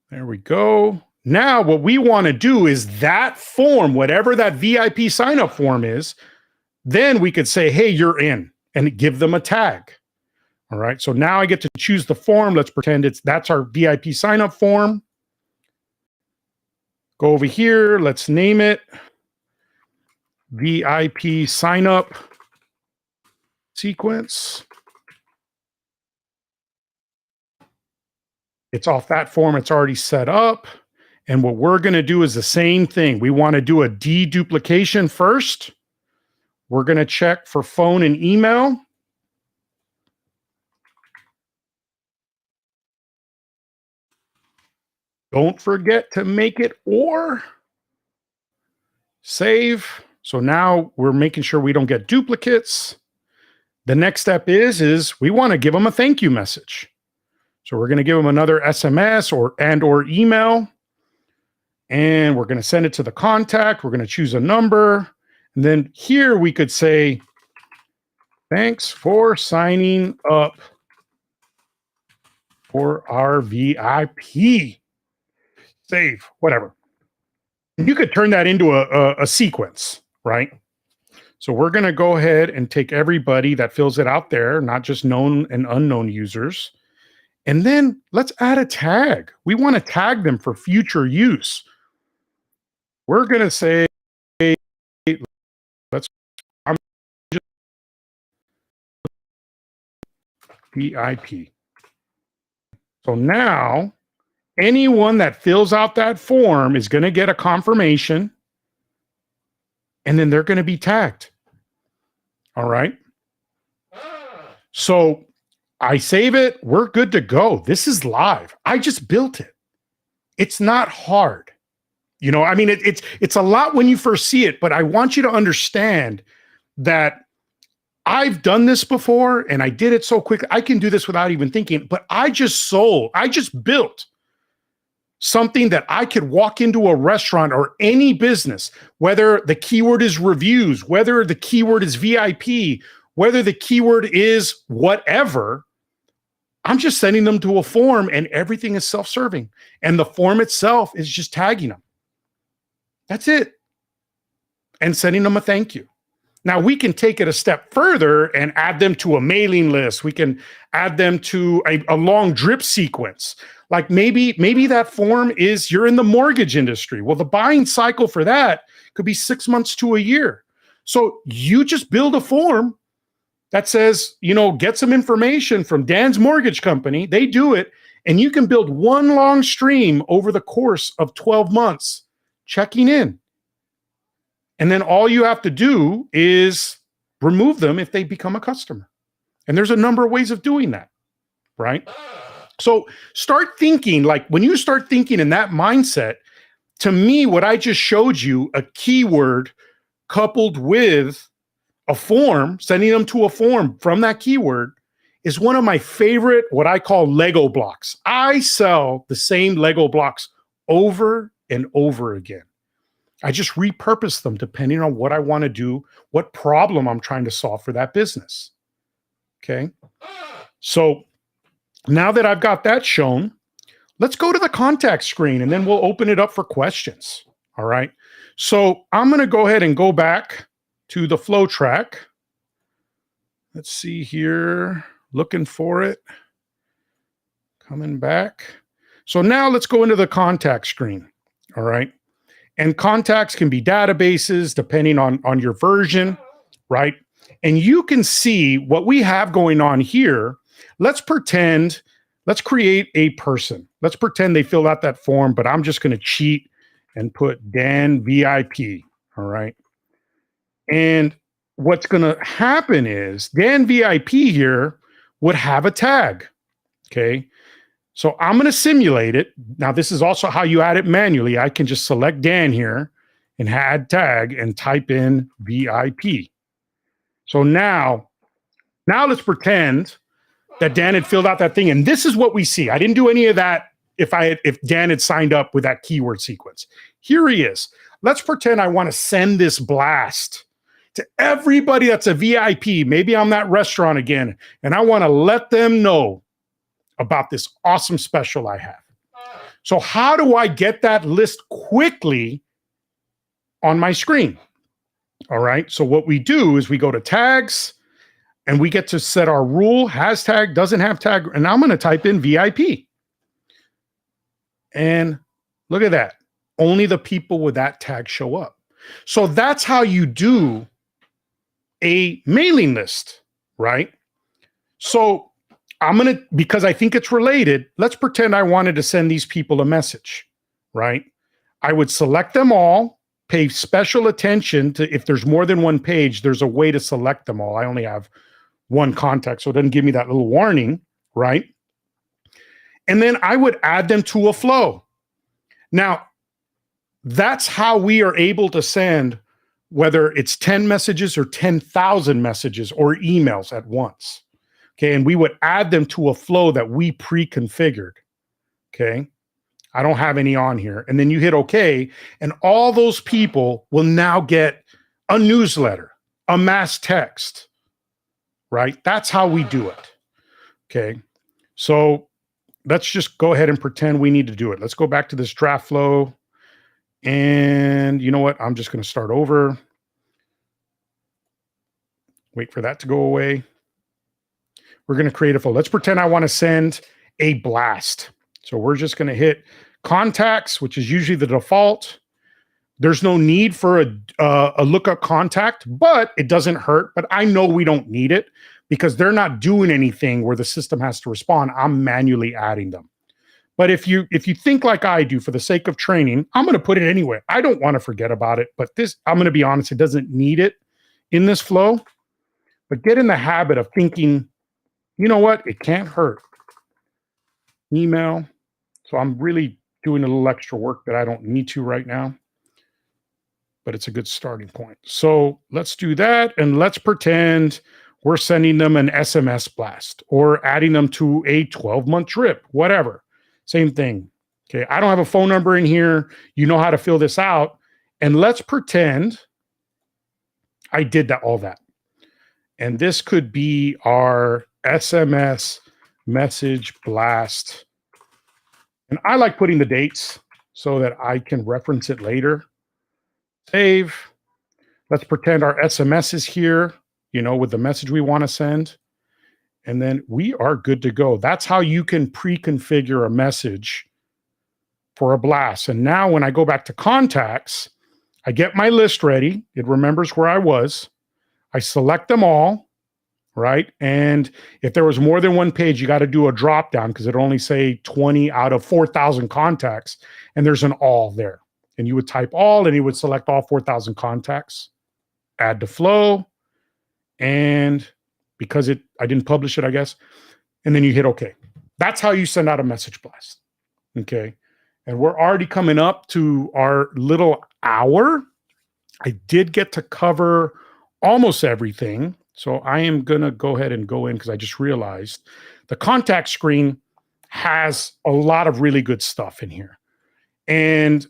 There we go. Now what we want to do is that form, whatever that VIP sign-up form is, then we could say, hey, you're in, and give them a tag. All right, so now I get to choose the form. Let's pretend that's our VIP sign-up form. Go over here. Let's name it VIP sign-up sequence. It's off that form. It's already set up. And what we're going to do is the same thing. We want to do a deduplication first. We're going to check for phone and email. Don't forget to make it or. Save. So now we're making sure we don't get duplicates. The next step is we want to give them a thank you message. So we're going to give them another SMS or email. And we're going to send it to the contact. We're going to choose a number. And then here we could say, thanks for signing up for our VIP. Save, whatever. You could turn that into a sequence, right? So we're going to go ahead and take everybody that fills it out there, not just known and unknown users. And then let's add a tag. We want to tag them for future use. We're going to say, I'm just VIP. So now anyone that fills out that form is going to get a confirmation, and then they're going to be tagged. All right. So I save it. We're good to go. This is live. I just built it. It's not hard. You know, I mean, it's a lot when you first see it, but I want you to understand that I've done this before and I did it so quickly. I can do this without even thinking, but I just built something that I could walk into a restaurant or any business, whether the keyword is reviews, whether the keyword is VIP, whether the keyword is whatever. I'm just sending them to a form and everything is self-serving. And the form itself is just tagging them. That's it. And sending them a thank you. Now we can take it a step further and add them to a mailing list. We can add them to a long drip sequence. Like maybe that form is you're in the mortgage industry. Well, the buying cycle for that could be 6 months to a year. So you just build a form that says, you know, get some information from Dan's mortgage company. They do it. And you can build one long stream over the course of 12 months, checking in. And then all you have to do is remove them if they become a customer. And there's a number of ways of doing that, right? So start thinking, like when you start thinking in that mindset, to me, what I just showed you, a keyword coupled with a form, sending them to a form from that keyword, is one of my favorite, what I call Lego blocks. I sell the same Lego blocks over and over again. I just repurpose them depending on what I want to do, what problem I'm trying to solve for that business. Okay. So now that I've got that shown, let's go to the contact screen and then we'll open it up for questions. All right. So I'm going to go ahead and go back to the FlowTrack. Let's see here. Looking for it. Coming back. So now let's go into the contact screen. All right. And contacts can be databases depending on your version, right? And you can see what we have going on here. Let's pretend, let's create a person. Let's pretend they filled out that form, but I'm just going to cheat and put Dan VIP. All right. And what's going to happen is Dan VIP here would have a tag. Okay. So I'm going to simulate it. Now, this is also how you add it manually. I can just select Dan here and add tag and type in VIP. So now let's pretend that Dan had filled out that thing. And this is what we see. I didn't do any of that if Dan had signed up with that keyword sequence. Here he is. Let's pretend I want to send this blast to everybody that's a VIP. Maybe I'm that restaurant again, and I want to let them know about this awesome special I have. So how do I get that list quickly on my screen? All right. So what we do is we go to tags and we get to set our rule, has tag, doesn't have tag, and I'm going to type in VIP. And look at that. Only the people with that tag show up. So that's how you do a mailing list, right? So I'm going to, because I think it's related, let's pretend I wanted to send these people a message, right? I would select them all, pay special attention to if there's more than one page, there's a way to select them all. I only have one contact, so it doesn't give me that little warning, right? And then I would add them to a flow. Now, that's how we are able to send, whether it's 10 messages or 10,000 messages or emails at once. Okay, and we would add them to a flow that we pre-configured. Okay, I don't have any on here. And then you hit OK, and all those people will now get a newsletter, a mass text, right? That's how we do it. Okay, so let's just go ahead and pretend we need to do it. Let's go back to this draft flow. And you know what? I'm just going to start over. Wait for that to go away. We're going to create a flow. Let's pretend I want to send a blast. So we're just going to hit contacts, which is usually the default. There's no need for a lookup contact, but it doesn't hurt. But I know we don't need it because they're not doing anything where the system has to respond. I'm manually adding them. But if you think like I do, for the sake of training, I'm going to put it anyway. I don't want to forget about it, but this, I'm going to be honest, it doesn't need it in this flow. But get in the habit of thinking, you know what? It can't hurt. Email. So I'm really doing a little extra work that I don't need to right now, but it's a good starting point. So let's do that. And let's pretend we're sending them an SMS blast or adding them to a 12-month drip, whatever. Same thing. Okay. I don't have a phone number in here. You know how to fill this out. And let's pretend I did that, all that. And this could be our SMS message blast. And I like putting the dates so that I can reference it later. Save. Let's pretend our SMS is here, you know, with the message we want to send. And then we are good to go. That's how you can pre-configure a message for a blast. And now when I go back to contacts, I get my list ready. It remembers where I was. I select them all, right? And if there was more than one page, you got to do a drop down because it'll only say 20 out of 4,000 contacts, and there's an all there. and you would type all, and it would select all 4,000 contacts, add to flow, and because I didn't publish it, I guess, and then you hit OK. That's how you send out a message blast. Okay. And we're already coming up to our little hour. I did get to cover almost everything. So I am going to go ahead and go in because I just realized the contact screen has a lot of really good stuff in here. And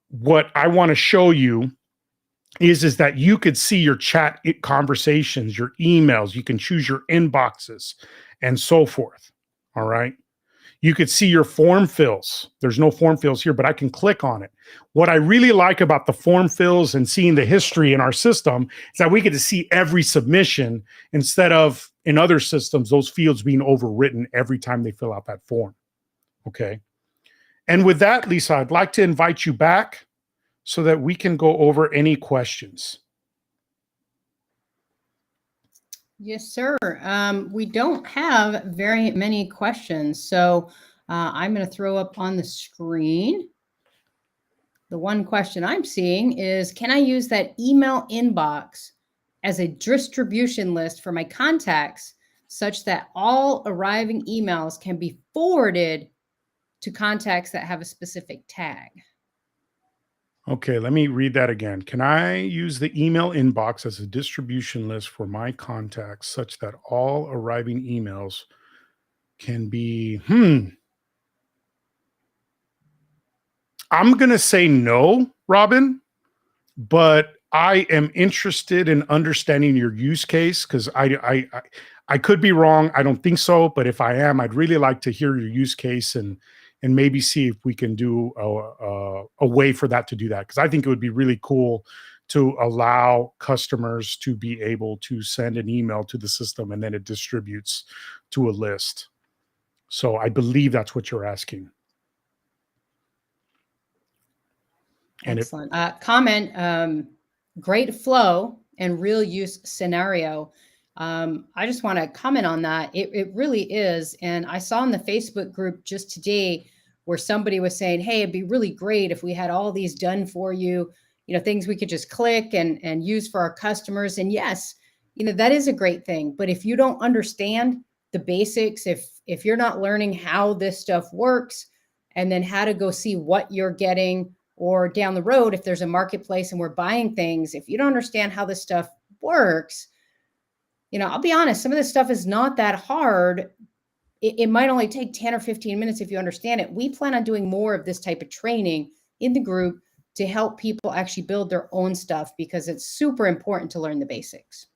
what I want to show you is that you could see your chat conversations, your emails, you can choose your inboxes and so forth. All right. You could see your form fills. There's no form fills here, but I can click on it. What I really like about the form fills and seeing the history in our system is that we get to see every submission instead of in other systems, those fields being overwritten every time they fill out that form. Okay. And with that, Lisa, I'd like to invite you back so that we can go over any questions. Yes, sir. We don't have very many questions, so I'm going to throw up on the screen. The one question I'm seeing is, can I use that email inbox as a distribution list for my contacts such that all arriving emails can be forwarded to contacts that have a specific tag? Okay, let me read that again. Can I use the email inbox as a distribution list for my contacts such that all arriving emails can be, I'm going to say no, Robin, but I am interested in understanding your use case because I could be wrong. I don't think so, but if I am, I'd really like to hear your use case and maybe see if we can do a way for that to do that. Because I think it would be really cool to allow customers to be able to send an email to the system and then it distributes to a list. So I believe that's what you're asking. And excellent. Comment, great flow and real use scenario. I just want to comment on that. It really is. And I saw in the Facebook group just today where somebody was saying, hey, it'd be really great if we had all these done for you, things we could just click and use for our customers. And yes, that is a great thing. But if you don't understand the basics, if you're not learning how this stuff works and then how to go see what you're getting, or down the road, if there's a marketplace and we're buying things, if you don't understand how this stuff works, I'll be honest, some of this stuff is not that hard. It might only take 10 or 15 minutes if you understand it. We plan on doing more of this type of training in the group to help people actually build their own stuff because it's super important to learn the basics.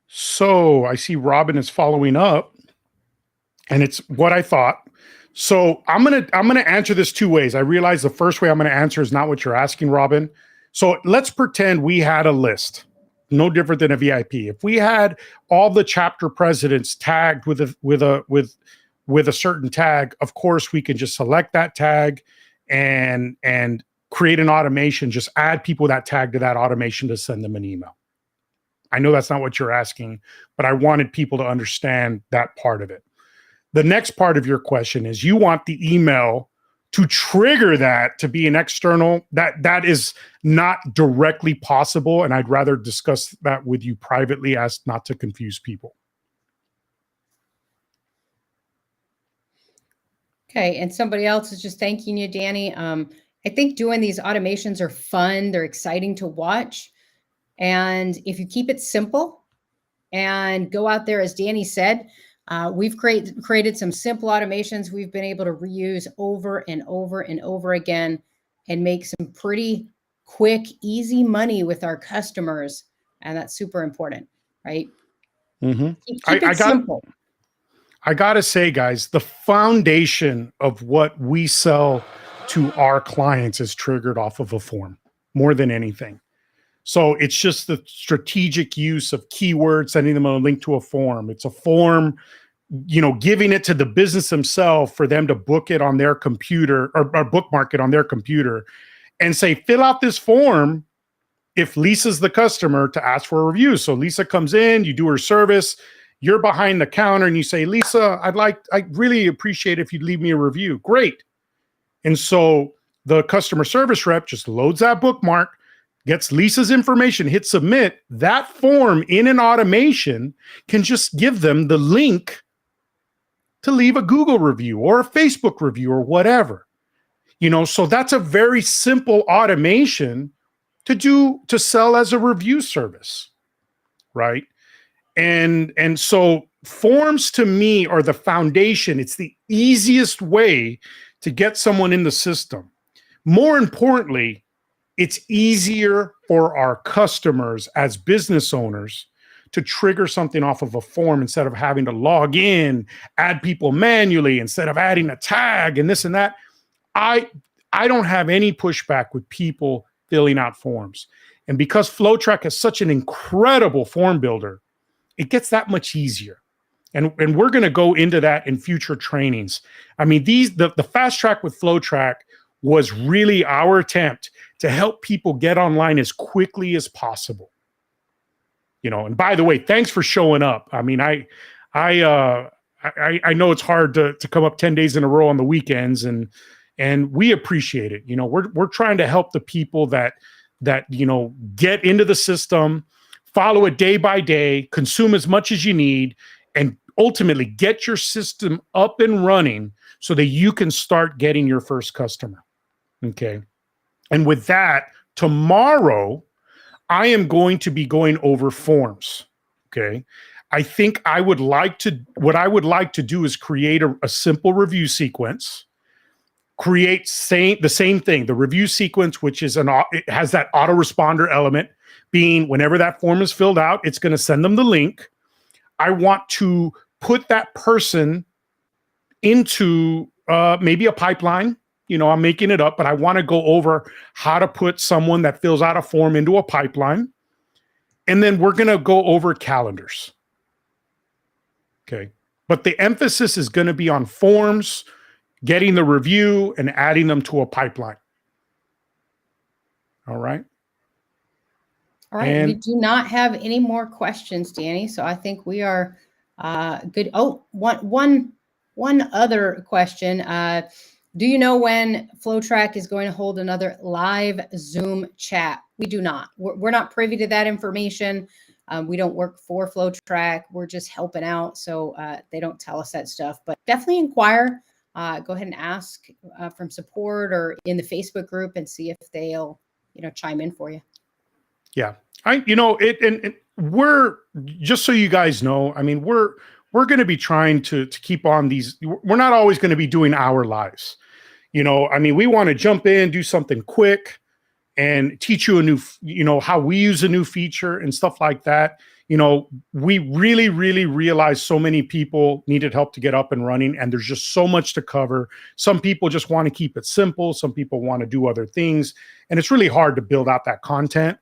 So I see Robin is following up, and it's what I thought. So I'm gonna answer this two ways. I realize the first way I'm gonna answer is not what you're asking, Robin. So let's pretend we had a list, no different than a VIP. If we had all the chapter presidents tagged with a certain tag, of course we can just select that tag and create an automation. Just add people that tag to that automation to send them an email. I know that's not what you're asking, but I wanted people to understand that part of it. The next part of your question is you want the email to trigger that to be an external. That is not directly possible, and I'd rather discuss that with you privately as not to confuse people. Okay, and somebody else is just thanking you, Danny. I think doing these automations are fun. They're exciting to watch. And if you keep it simple and go out there, as Danny said, we've created some simple automations we've been able to reuse over and over and over again and make some pretty quick, easy money with our customers. And that's super important, right? Mm-hmm. Keep it simple. I got to say, guys, the foundation of what we sell to our clients is triggered off of a form more than anything. So it's just the strategic use of keywords, sending them a link to a form. It's a form, giving it to the business themselves for them to book it on their computer or bookmark it on their computer and say, fill out this form if Lisa's the customer to ask for a review. So Lisa comes in, you do her service, you're behind the counter and you say, Lisa, I really appreciate if you'd leave me a review. Great. And so the customer service rep just loads that bookmark, gets Lisa's information, hit submit. That form in an automation can just give them the link to leave a Google review or a Facebook review or whatever. So that's a very simple automation to sell as a review service, right? And so forms to me are the foundation. It's the easiest way to get someone in the system. More importantly, it's easier for our customers as business owners to trigger something off of a form instead of having to log in, add people manually, instead of adding a tag and this and that. I don't have any pushback with people filling out forms. And because FlowTrack is such an incredible form builder, it gets that much easier. And we're going to go into that in future trainings. I mean, the fast track with FlowTrack was really our attempt to help people get online as quickly as possible. And by the way, thanks for showing up. I mean, I know it's hard to come up 10 days in a row on the weekends, and we appreciate it. We're trying to help the people that get into the system, follow it day by day, consume as much as you need, and ultimately get your system up and running so that you can start getting your first customer. Okay. And with that, tomorrow, I am going to be going over forms. Okay. I think what I would like to do is create a simple review sequence, create the same thing, the review sequence, which is it has that autoresponder element, being whenever that form is filled out, it's going to send them the link. I want to put that person into maybe a pipeline. I'm making it up, but I want to go over how to put someone that fills out a form into a pipeline. And then we're going to go over calendars. Okay. But the emphasis is going to be on forms, getting the review, and adding them to a pipeline. All right. All right. We do not have any more questions, Danny. So I think we are good. Oh, one other question. Do you know when FlowTrack is going to hold another live Zoom chat? We do not. We're not privy to that information. We don't work for FlowTrack. We're just helping out. So they don't tell us that stuff, but definitely inquire. Go ahead and ask from support or in the Facebook group and see if they'll, chime in for you. Yeah. We're, just so you guys know, I mean, we're going to be trying to keep on these. We're not always going to be doing our lives. I mean, we want to jump in, do something quick and teach you a new, how we use a new feature and stuff like that. We really, really realize so many people needed help to get up and running, and there's just so much to cover. Some people just want to keep it simple. Some people want to do other things, and it's really hard to build out that content.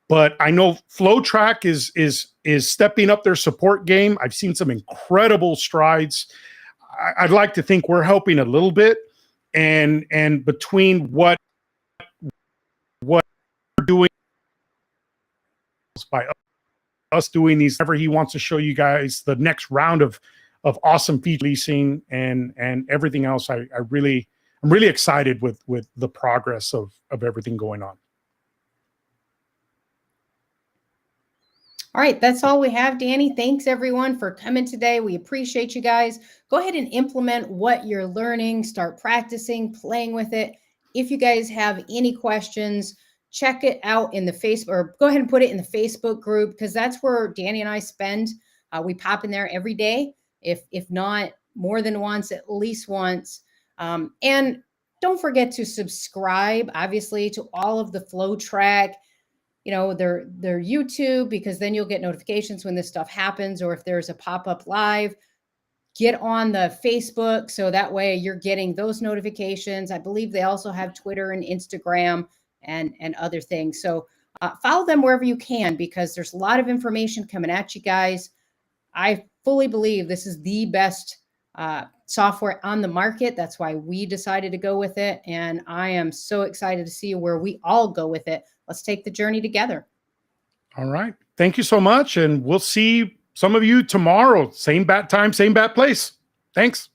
But I know FlowTrack is stepping up their support game. I've seen some incredible strides. I'd like to think we're helping a little bit, and between what we're doing by us doing these, whenever he wants to show you guys the next round of awesome feature leasing and everything else, I'm really excited with the progress of everything going on. All right, that's all we have, Danny. Thanks everyone for coming today. We appreciate you guys. Go ahead and implement what you're learning, start practicing, playing with it. If you guys have any questions, check it out in the Facebook, or go ahead and put it in the Facebook group, because that's where Danny and I spend. We pop in there every day, if not more than once, at least once. And don't forget to subscribe, obviously, to all of the FlowTrack, their YouTube, because then you'll get notifications when this stuff happens, or if there's a pop-up live. Get on the Facebook, so that way you're getting those notifications. I believe they also have Twitter and Instagram and other things. So follow them wherever you can, because there's a lot of information coming at you guys. I fully believe this is the best software on the market. That's why we decided to go with it. And I am so excited to see where we all go with it. Let's take the journey together. All right. Thank you so much. And we'll see some of you tomorrow, same bat time, same bat place. Thanks.